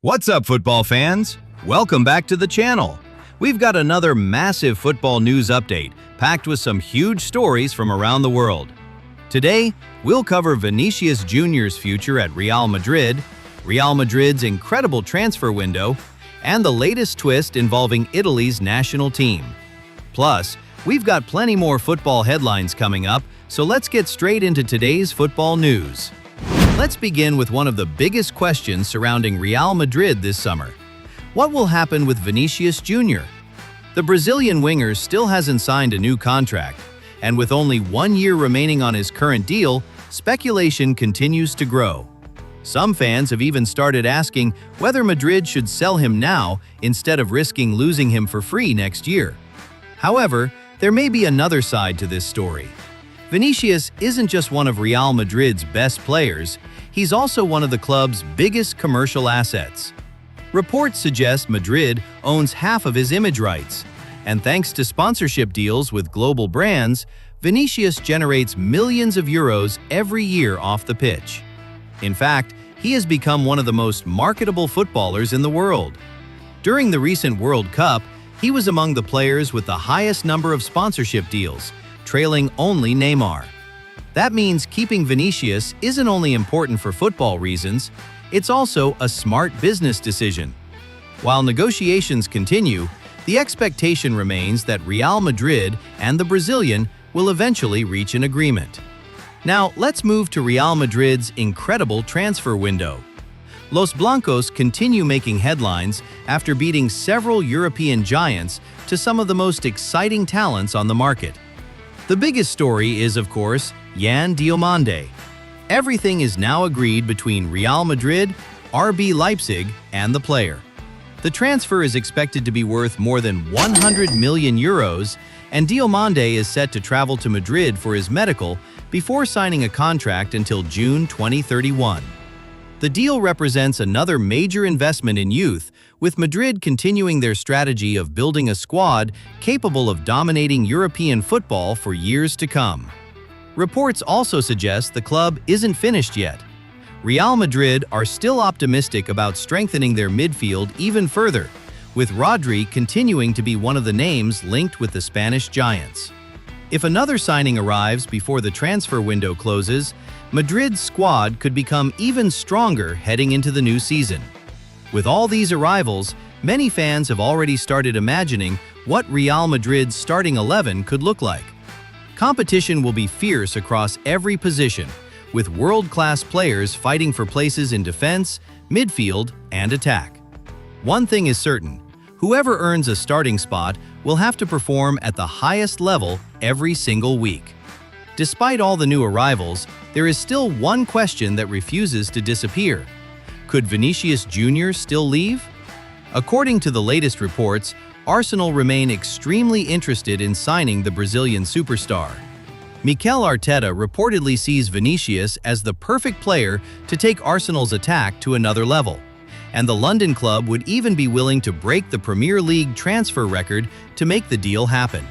What's up, football fans? Welcome back to the channel. We've got another massive football news update, packed with some huge stories from around the world. Today, we'll cover Vinicius Jr.'s future at Real Madrid, Real Madrid's incredible transfer window, and the latest twist involving Italy's national team. Plus, we've got plenty more football headlines coming up, so let's get straight into today's football news. Let's begin with one of the biggest questions surrounding Real Madrid this summer. What will happen with Vinicius Jr.? The Brazilian winger still hasn't signed a new contract, and with only 1 year remaining on his current deal, speculation continues to grow. Some fans have even started asking whether Madrid should sell him now instead of risking losing him for free next year. However, there may be another side to this story. Vinicius isn't just one of Real Madrid's best players, he's also one of the club's biggest commercial assets. Reports suggest Madrid owns half of his image rights, and thanks to sponsorship deals with global brands, Vinicius generates millions of euros every year off the pitch. In fact, he has become one of the most marketable footballers in the world. During the recent World Cup, he was among the players with the highest number of sponsorship deals, trailing only Neymar. That means keeping Vinicius isn't only important for football reasons, it's also a smart business decision. While negotiations continue, the expectation remains that Real Madrid and the Brazilian will eventually reach an agreement. Now, let's move to Real Madrid's incredible transfer window. Los Blancos continue making headlines after beating several European giants to some of the most exciting talents on the market. The biggest story is, of course, Yan Diomande. Everything is now agreed between Real Madrid, RB Leipzig, and the player. The transfer is expected to be worth more than 100 million euros, and Diomande is set to travel to Madrid for his medical before signing a contract until June 2031. The deal represents another major investment in youth, with Madrid continuing their strategy of building a squad capable of dominating European football for years to come. Reports also suggest the club isn't finished yet. Real Madrid are still optimistic about strengthening their midfield even further, with Rodri continuing to be one of the names linked with the Spanish giants. If another signing arrives before the transfer window closes, Madrid's squad could become even stronger heading into the new season. With all these arrivals, many fans have already started imagining what Real Madrid's starting 11 could look like. Competition will be fierce across every position, with world-class players fighting for places in defense, midfield, and attack. One thing is certain: whoever earns a starting spot will have to perform at the highest level every single week. Despite all the new arrivals, there is still one question that refuses to disappear. Could Vinicius Jr. still leave? According to the latest reports, Arsenal remain extremely interested in signing the Brazilian superstar. Mikel Arteta reportedly sees Vinicius as the perfect player to take Arsenal's attack to another level, and the London club would even be willing to break the Premier League transfer record to make the deal happen.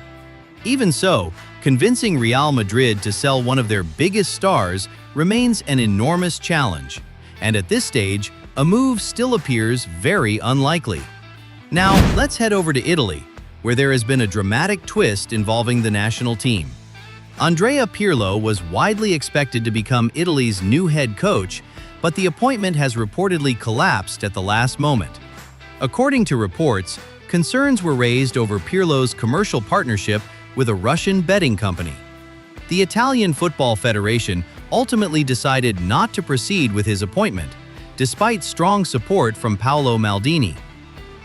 Even so, convincing Real Madrid to sell one of their biggest stars remains an enormous challenge, and at this stage, a move still appears very unlikely. Now, let's head over to Italy, where there has been a dramatic twist involving the national team. Andrea Pirlo was widely expected to become Italy's new head coach, but the appointment has reportedly collapsed at the last moment. According to reports, concerns were raised over Pirlo's commercial partnership with a Russian betting company. The Italian Football Federation ultimately decided not to proceed with his appointment, despite strong support from Paolo Maldini.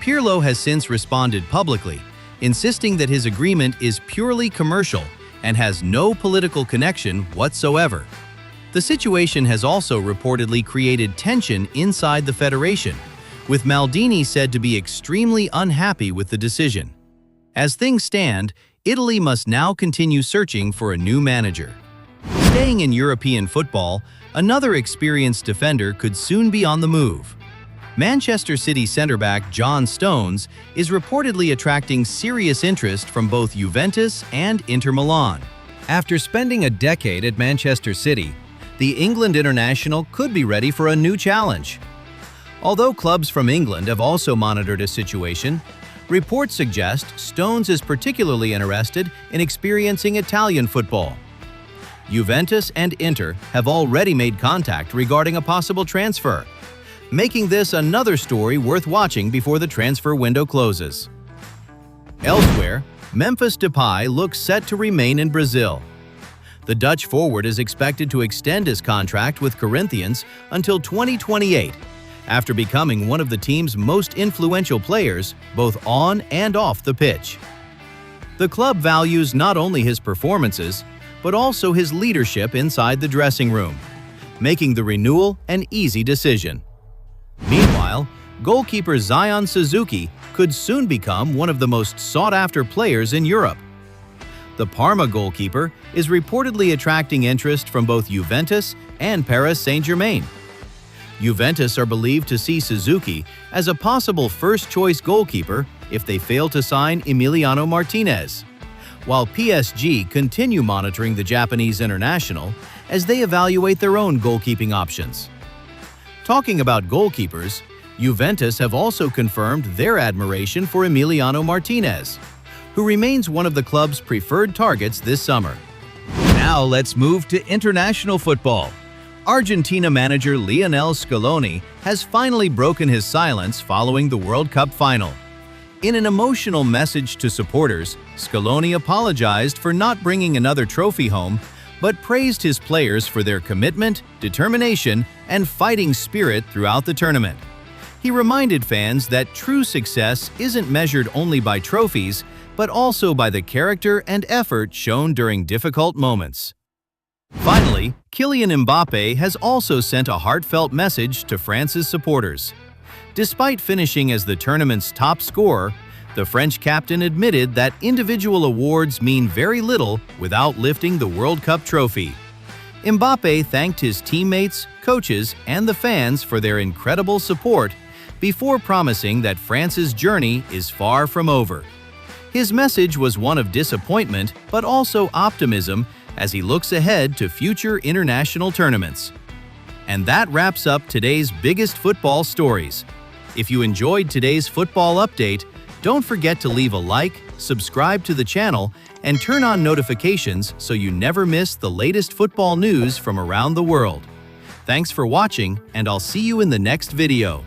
Pirlo has since responded publicly, insisting that his agreement is purely commercial and has no political connection whatsoever. The situation has also reportedly created tension inside the federation, with Maldini said to be extremely unhappy with the decision. As things stand, Italy must now continue searching for a new manager. Staying in European football, another experienced defender could soon be on the move. Manchester City centre-back John Stones is reportedly attracting serious interest from both Juventus and Inter Milan. After spending a decade at Manchester City, the England international could be ready for a new challenge. Although clubs from England have also monitored a situation, reports suggest Stones is particularly interested in experiencing Italian football. Juventus and Inter have already made contact regarding a possible transfer, making this another story worth watching before the transfer window closes. Elsewhere, Memphis Depay looks set to remain in Brazil. The Dutch forward is expected to extend his contract with Corinthians until 2028, after becoming one of the team's most influential players both on and off the pitch. The club values not only his performances, but also his leadership inside the dressing room, making the renewal an easy decision. Meanwhile, goalkeeper Zion Suzuki could soon become one of the most sought-after players in Europe. The Parma goalkeeper is reportedly attracting interest from both Juventus and Paris Saint-Germain. Juventus are believed to see Suzuki as a possible first-choice goalkeeper if they fail to sign Emiliano Martinez, while PSG continue monitoring the Japanese international as they evaluate their own goalkeeping options. Talking about goalkeepers, Juventus have also confirmed their admiration for Emiliano Martinez, who remains one of the club's preferred targets this summer. Now let's move to international football. Argentina manager Lionel Scaloni has finally broken his silence following the World Cup final. In an emotional message to supporters, Scaloni apologized for not bringing another trophy home, but praised his players for their commitment, determination, and fighting spirit throughout the tournament. He reminded fans that true success isn't measured only by trophies, but also by the character and effort shown during difficult moments. Finally, Kylian Mbappé has also sent a heartfelt message to France's supporters. Despite finishing as the tournament's top scorer, the French captain admitted that individual awards mean very little without lifting the World Cup trophy. Mbappé thanked his teammates, coaches, and the fans for their incredible support before promising that France's journey is far from over. His message was one of disappointment but also optimism as he looks ahead to future international tournaments. And that wraps up today's biggest football stories. If you enjoyed today's football update, don't forget to leave a like, subscribe to the channel, and turn on notifications so you never miss the latest football news from around the world. Thanks for watching, and I'll see you in the next video.